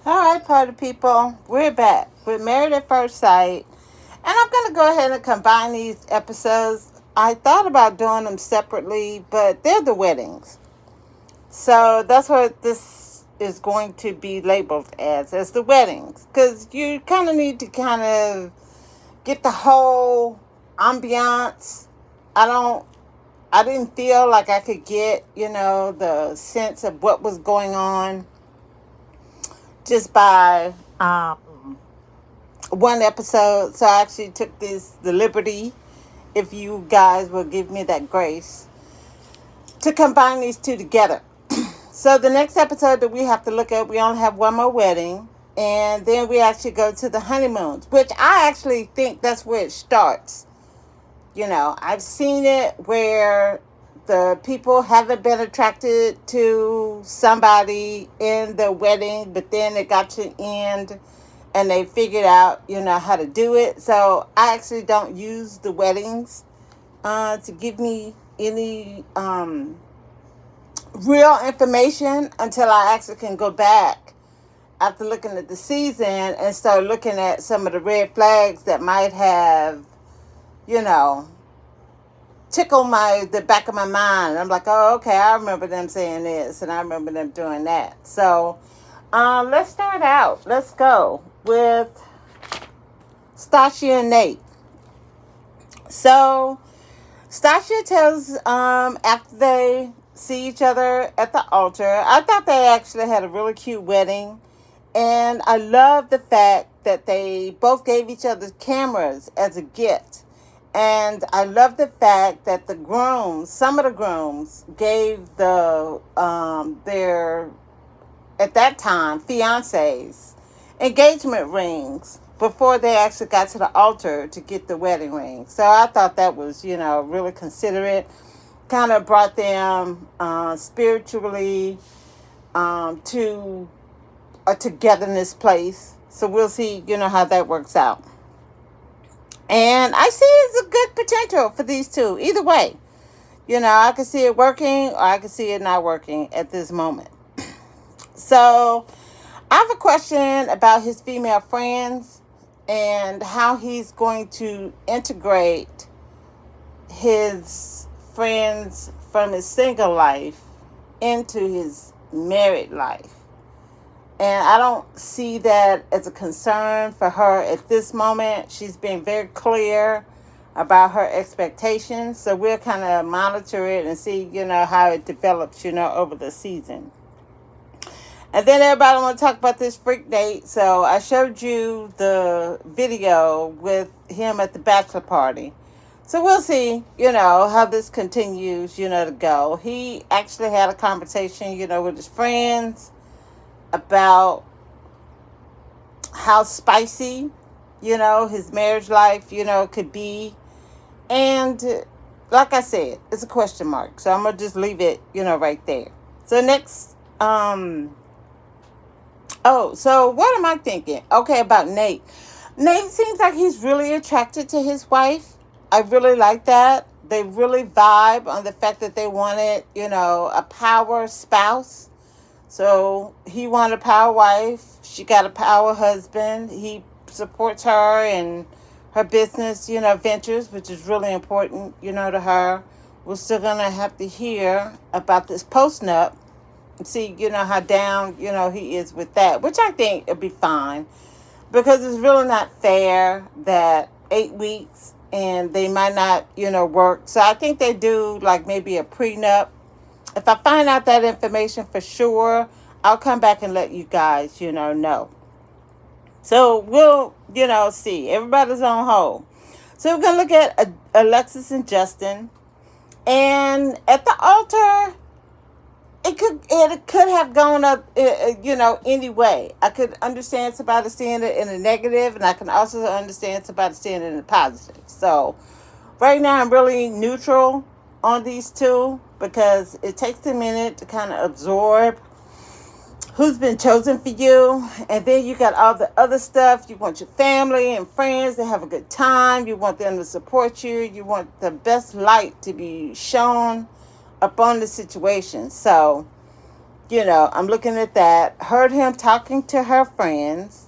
All right, party people, we're back. We're Married at First Sight, and I'm going to go ahead and combine these episodes. I thought about doing them separately, but they're the weddings. So that's what this is going to be labeled as the weddings. Because you kind of need to kind of get the whole ambiance. I don't, I didn't feel like I could get, the sense of what was going on just by one episode. So I actually took the liberty, if you guys will give me that grace, to combine these two together. So the next episode that we have to look at, we only have one more wedding, and then we actually go to the honeymoons, which I actually think that's where it starts. I've seen it where the people haven't been attracted to somebody in the wedding, but then it got to end and they figured out, how to do it. So I actually don't use the weddings to give me any real information until I actually can go back after looking at the season and start looking at some of the red flags that might have, you know, tickle the back of my mind. I'm like, oh, okay, I remember them saying this and I remember them doing that. So let's start out. Let's go with Stacia and Nate. So Stacia tells after they see each other at the altar, I thought they actually had a really cute wedding. And I love the fact that they both gave each other cameras as a gift. And I love the fact that some of the grooms gave their, at that time, fiancés engagement rings before they actually got to the altar to get the wedding ring. So I thought that was, really considerate. Kind of brought them spiritually to a togetherness place. So we'll see, how that works out. And I see it's a good potential for these two. Either way, I can see it working or I can see it not working at this moment. So I have a question about his female friends and how he's going to integrate his friends from his single life into his married life. And I don't see that as a concern for her at this moment. She's been very clear about her expectations. So we'll kind of monitor it and see, how it develops, over the season. And then everybody want to talk about this freak date. So I showed you the video with him at the bachelor party. So we'll see, how this continues, to go. He actually had a conversation, with his friends about how spicy, his marriage life, could be. And like I said, it's a question mark. So I'm going to just leave it, right there. So next, so what am I thinking? Okay, about Nate. Nate seems like he's really attracted to his wife. I really like that. They really vibe on the fact that they wanted, a power spouse. So he wanted a power wife. She got a power husband. He supports her and her business, ventures, which is really important, to her. We're still going to have to hear about this post-nup and see, how down, he is with that, which I think it'll be fine because it's really not fair that 8 weeks and they might not, work. So I think they do like maybe a prenup. If I find out that information for sure, I'll come back and let you guys, know. So we'll, see. Everybody's on hold. So we're going to look at Alexis and Justin. And at the altar, it could have gone up, any way. I could understand somebody seeing it in a negative, and I can also understand somebody seeing it in a positive. So right now, I'm really neutral on these two because it takes a minute to kind of absorb who's been chosen for you. And then you got all the other stuff. You want your family and friends to have a good time. You want them to support you. You want the best light to be shown upon the situation. So I'm looking at that. Heard him talking to her friends.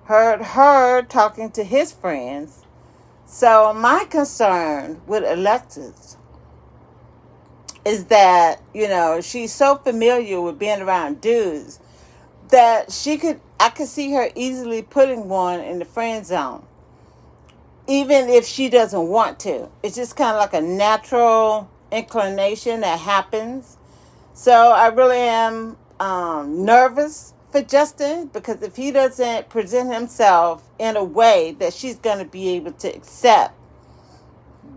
Heard her talking to his friends. So my concern with Alexis is that, she's so familiar with being around dudes that I could see her easily putting one in the friend zone, even if she doesn't want to. It's just kind of like a natural inclination that happens. So I really am nervous for Justin, because if he doesn't present himself in a way that she's going to be able to accept,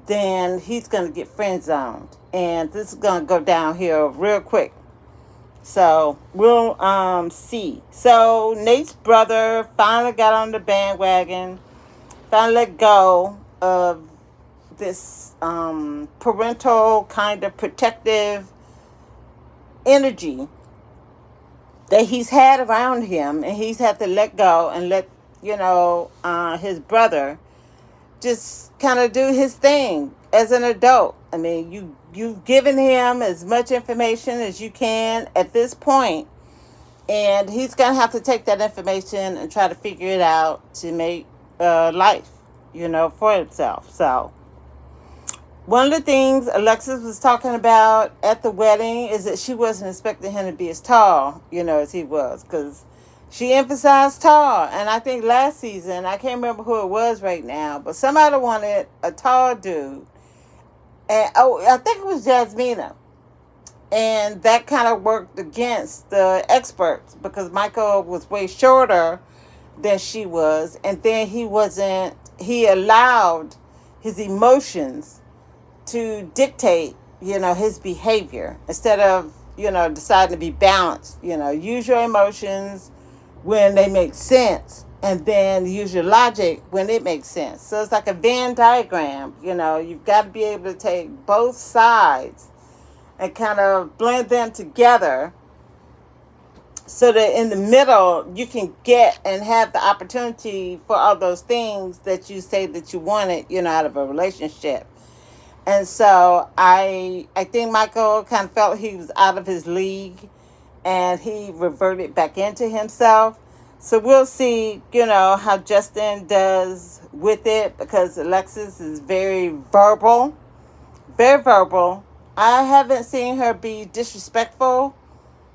then he's going to get friend zoned. And this is going to go downhill real quick. So we'll see. So Nate's brother finally got on the bandwagon, finally let go of this parental kind of protective energy that he's had around him, and he's had to let go and let his brother just kind of do his thing as an adult. I mean, you've given him as much information as you can at this point, and he's gonna have to take that information and try to figure it out to make life, for himself. So one of the things Alexis was talking about at the wedding is that she wasn't expecting him to be as tall, as he was, because she emphasized tall. And I think last season, I can't remember who it was right now, but somebody wanted a tall dude. And I think it was Jasmina. And that kind of worked against the experts, because Michael was way shorter than she was. And then he allowed his emotions to dictate, his behavior, instead of, deciding to be balanced. Use your emotions when they make sense, and then use your logic when it makes sense. So it's like a Venn diagram. You've got to be able to take both sides and kind of blend them together, so that in the middle you can get and have the opportunity for all those things that you say that you wanted, out of a relationship. And so I think Michael kind of felt he was out of his league, and he reverted back into himself. So we'll see, how Justin does with it, because Alexis is very verbal. Very verbal. I haven't seen her be disrespectful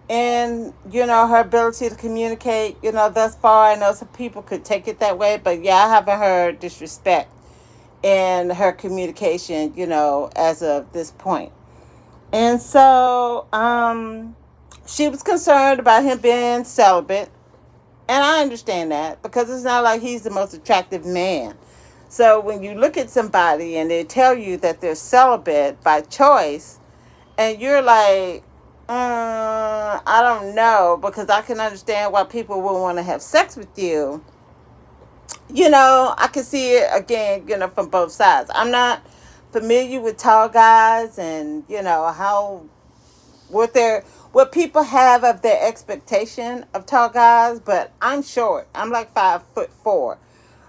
in, her ability to communicate, thus far. I know some people could take it that way, but yeah, I haven't heard disrespect in her communication, as of this point. And so she was concerned about him being celibate. And I understand that, because it's not like he's the most attractive man. So when you look at somebody and they tell you that they're celibate by choice, and you're like, I don't know, because I can understand why people would want to have sex with you. I can see it again, from both sides. I'm not familiar with tall guys and, what people have of their expectation of tall guys, but I'm short. I'm like 5'4".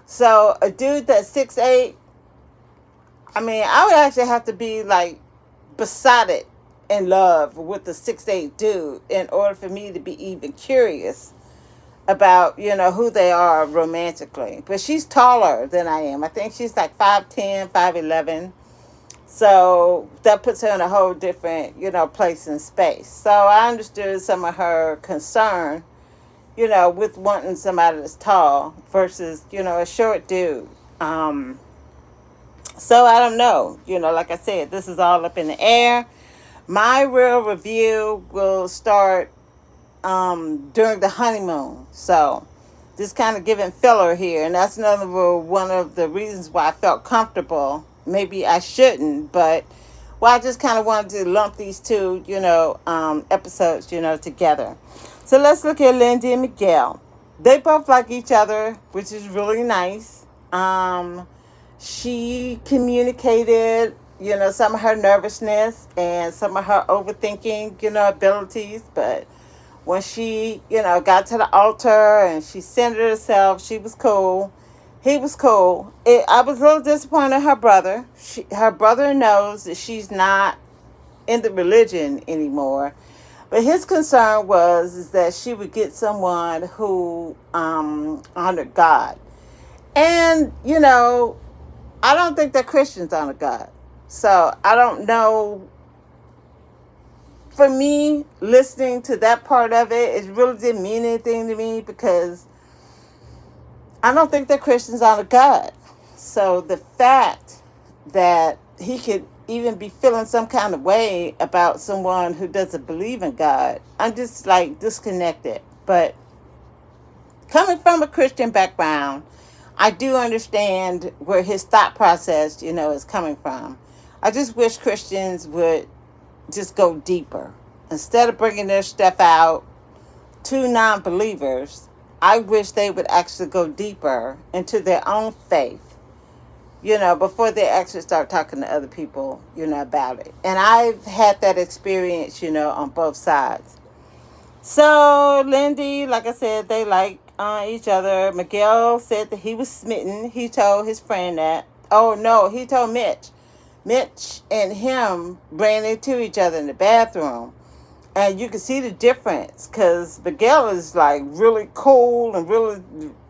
So a dude that's 6'8", I mean, I would actually have to be like besotted in love with a 6'8" dude in order for me to be even curious about, who they are romantically. But she's taller than I am. I think she's like 5'10", 5'11". So that puts her in a whole different, place and space. So I understood some of her concern, with wanting somebody that's tall versus, a short dude. So I don't know. Like I said, this is all up in the air. My real review will start during the honeymoon. So just kind of giving filler here. And that's one of the reasons why I felt comfortable. Maybe I shouldn't, but I just kind of wanted to lump these two, episodes, together. So let's look at Lindy and Miguel. They both like each other, which is really nice. She communicated, some of her nervousness and some of her overthinking, abilities. But when she, got to the altar and she centered herself, she was cool. He was cool. I was a little disappointed in her brother. Her brother knows that she's not in the religion anymore. But his concern was is that she would get someone who honored God. And, I don't think that Christians honor God. So I don't know. For me, listening to that part of it, it really didn't mean anything to me because I don't think that Christians honor God. So the fact that he could even be feeling some kind of way about someone who doesn't believe in God, I'm just like disconnected. But coming from a Christian background, I do understand where his thought process, is coming from. I just wish Christians would just go deeper. Instead of bringing their stuff out to non-believers, I wish they would actually go deeper into their own faith, before they actually start talking to other people, about it. And I've had that experience, on both sides. So, Lindy, like I said, they like each other. Miguel said that he was smitten. He told his friend that. Oh, no, he told Mitch. Mitch and him ran into each other in the bathroom. And you can see the difference because Miguel is like really cool and really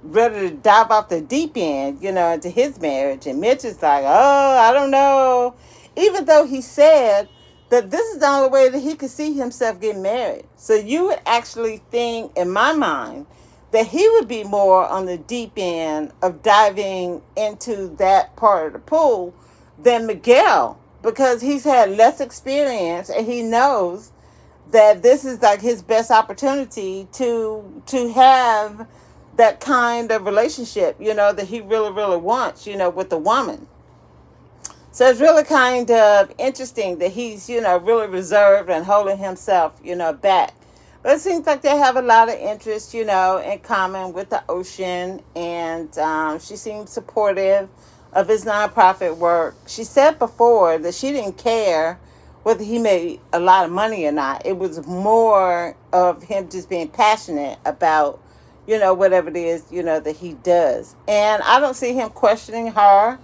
ready to dive off the deep end, into his marriage. And Mitch is like, oh, I don't know. Even though he said that this is the only way that he could see himself getting married. So you would actually think, in my mind, that he would be more on the deep end of diving into that part of the pool than Miguel because he's had less experience and he knows that this is like his best opportunity to have that kind of relationship, that he really, really wants, with a woman. So it's really kind of interesting that he's, really reserved and holding himself, back. But it seems like they have a lot of interest, in common with the ocean. And she seems supportive of his nonprofit work. She said before that she didn't care whether he made a lot of money or not. It was more of him just being passionate about, whatever it is, that he does. And I don't see him questioning her,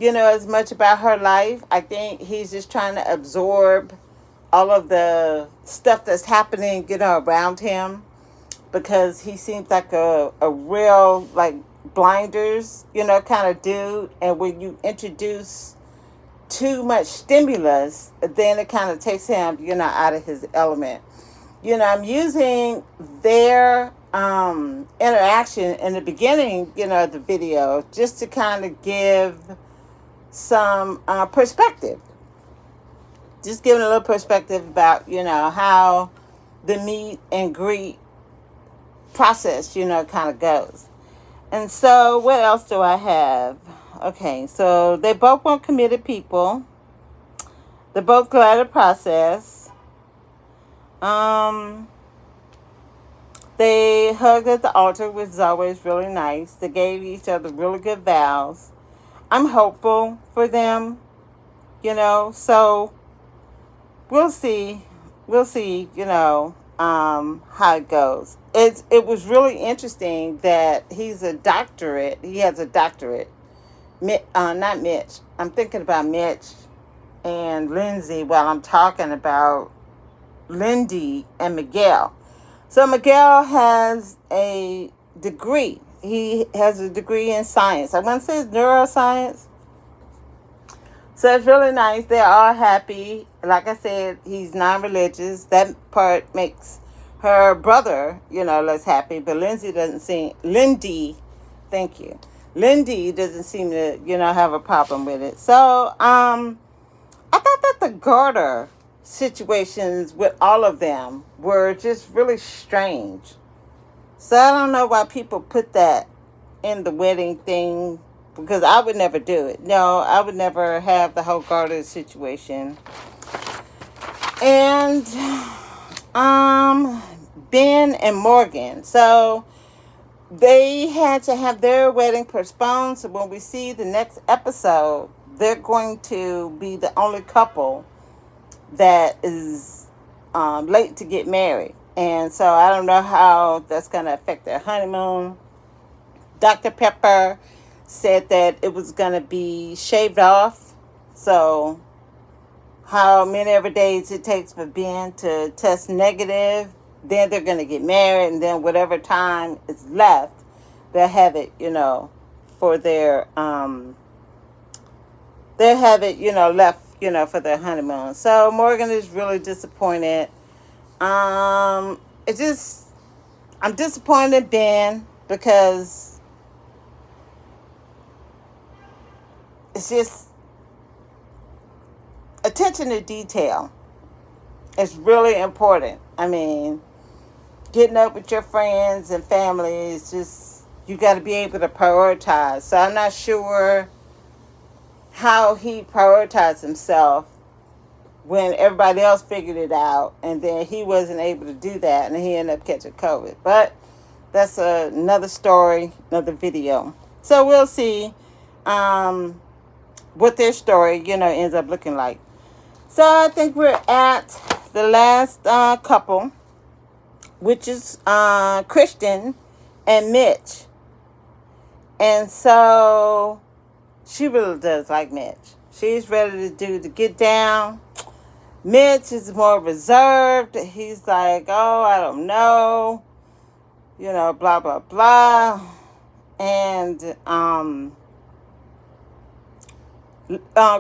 as much about her life. I think he's just trying to absorb all of the stuff that's happening, around him because he seems like a real, like, blinders, kind of dude. And when you introduce too much stimulus, then it kind of takes him, out of his element. I'm using their interaction in the beginning, of the video just to kind of give some perspective. Just giving a little perspective about, how the meet and greet process, kind of goes. And so what else do I have? Okay, so they both weren't committed people. They're both glad of the process. They hugged at the altar, which is always really nice. They gave each other really good vows. I'm hopeful for them, so we'll see. We'll see, how it goes. It was really interesting that he's a doctorate. He has a doctorate. Not Mitch. I'm thinking about Mitch and Lindsay while I'm talking about Lindy and Miguel. So Miguel has a degree. He has a degree in science. I want to say it's neuroscience. So it's really nice. They're all happy. Like I said, he's non-religious. That part makes her brother, less happy. But thank you. Lindy doesn't seem to, have a problem with it. So, I thought that the garter situations with all of them were just really strange. So I don't know why people put that in the wedding thing, because I would never do it. No, I would never have the whole garter situation. And Ben and Morgan. So they had to have their wedding postponed. So when we see the next episode, they're going to be the only couple that is late to get married. And so I don't know how that's going to affect their honeymoon. Dr. Pepper said that it was going to be shaved off. So how many ever days it takes for Ben to test negative. Then they're going to get married, and then whatever time is left, they'll have it, for they'll have it, left, for their honeymoon. So Morgan is really disappointed. It just, I'm disappointed in Ben because it's just attention to detail. It's really important. I mean, getting up with your friends and family is just, you got to be able to prioritize. So I'm not sure how he prioritized himself when everybody else figured it out, and then he wasn't able to do that, and he ended up catching COVID. But that's another story, another video. So we'll see what their story, ends up looking like. So I think we're at the last couple, which is Christian and Mitch. And so she really does like Mitch. She's ready to do the get down. Mitch is more reserved. He's like, oh, I don't know, blah, blah, blah. And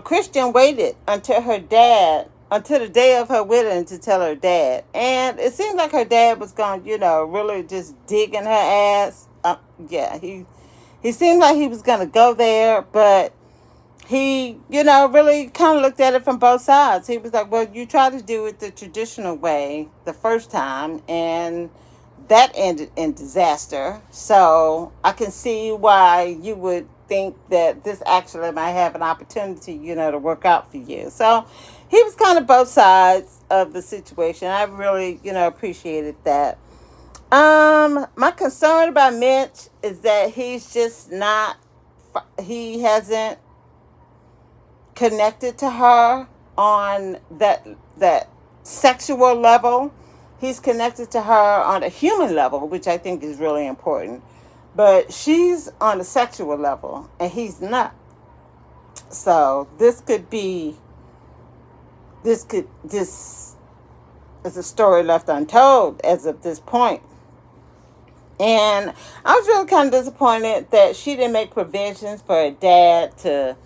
Christian waited until the day of her wedding to tell her dad. And it seemed like her dad was going to, really just dig in her ass. Yeah, he seemed like he was going to go there, but he, really kind of looked at it from both sides. He was like, well, you tried to do it the traditional way the first time, and that ended in disaster. So I can see why you would think that this actually might have an opportunity, to work out for you. So he was kind of both sides of the situation. I really, appreciated that. My concern about Mitch is that he hasn't connected to her on that sexual level. He's connected to her on a human level, which I think is really important. But she's on a sexual level, and he's not. So this is a story left untold as of this point. And I was really kind of disappointed that she didn't make provisions for her dad to,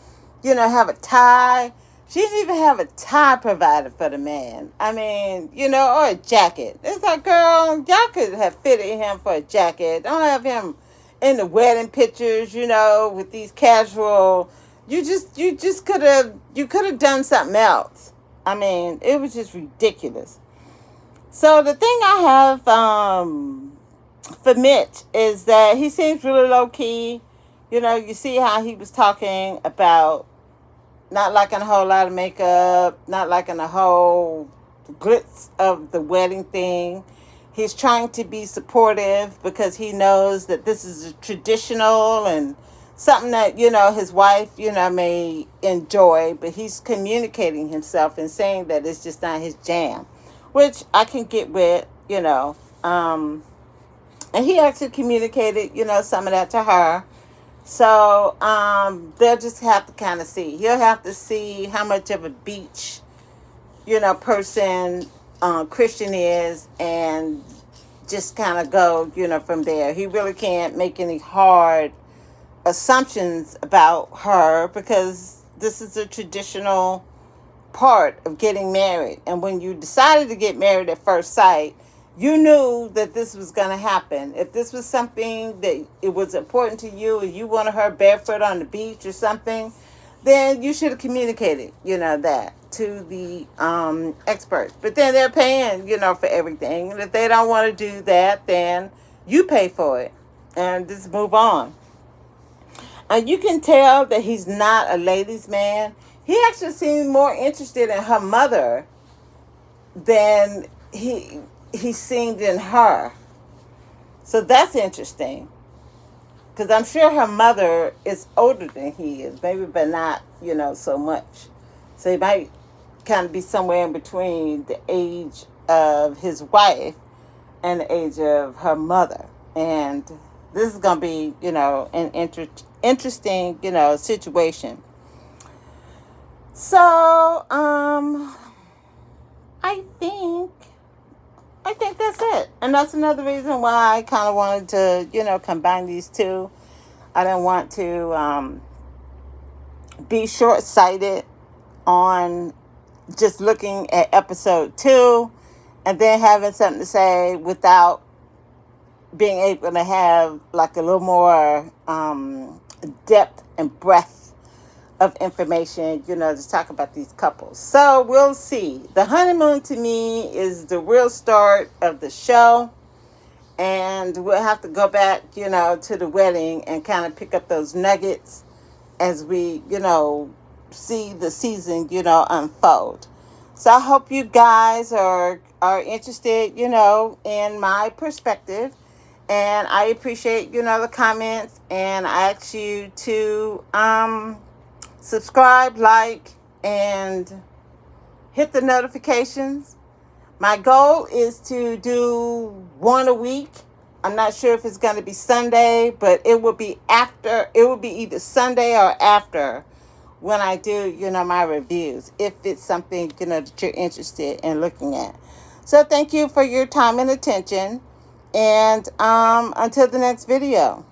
have a tie. She didn't even have a tie provided for the man. I mean, or a jacket. It's like, girl, y'all could have fitted him for a jacket. Don't have him in the wedding pictures, with these casual. You could have done something else. I mean, it was just ridiculous. So the thing I have for Mitch is that he seems really low key. You see how he was talking about not liking a whole lot of makeup, not liking the whole glitz of the wedding thing. He's trying to be supportive because he knows that this is a traditional and something that, his wife, may enjoy, but he's communicating himself and saying that it's just not his jam, which I can get with, and he actually communicated, some of that to her. So they'll just have to kind of see. He'll have to see how much of a beach, person Christian is, and just kind of go, from there. He really can't make any hard assumptions about her because this is a traditional part of getting married. And when you decided to get married at first sight, you knew that this was going to happen. If this was something that it was important to you and you wanted her barefoot on the beach or something, then you should have communicated, that to the experts. But then they're paying, for everything. And if they don't want to do that, then you pay for it. And just move on. And you can tell that he's not a ladies' man. He actually seemed more interested in her mother than he seemed in her. So that's interesting. Because I'm sure her mother is older than he is. Maybe, but not, so much. So he might kind of be somewhere in between the age of his wife and the age of her mother. And this is going to be, an interesting, situation. So, I think that's it. And that's another reason why I kind of wanted to, combine these two. I didn't want to be short sighted on just looking at episode 2 and then having something to say without being able to have like a little more depth and breadth of information, to talk about these couples. So we'll see. The honeymoon to me is the real start of the show. And we'll have to go back, to the wedding and kind of pick up those nuggets as we, see the season, unfold. So I hope you guys are interested, in my perspective. And I appreciate, the comments. And I ask you to subscribe, like, and hit the notifications. My goal is to do one a week. I'm not sure if it's going to be Sunday, but it will be either Sunday or after when I do, my reviews, if it's something, that you're interested in looking at. So thank you for your time and attention. And until the next video.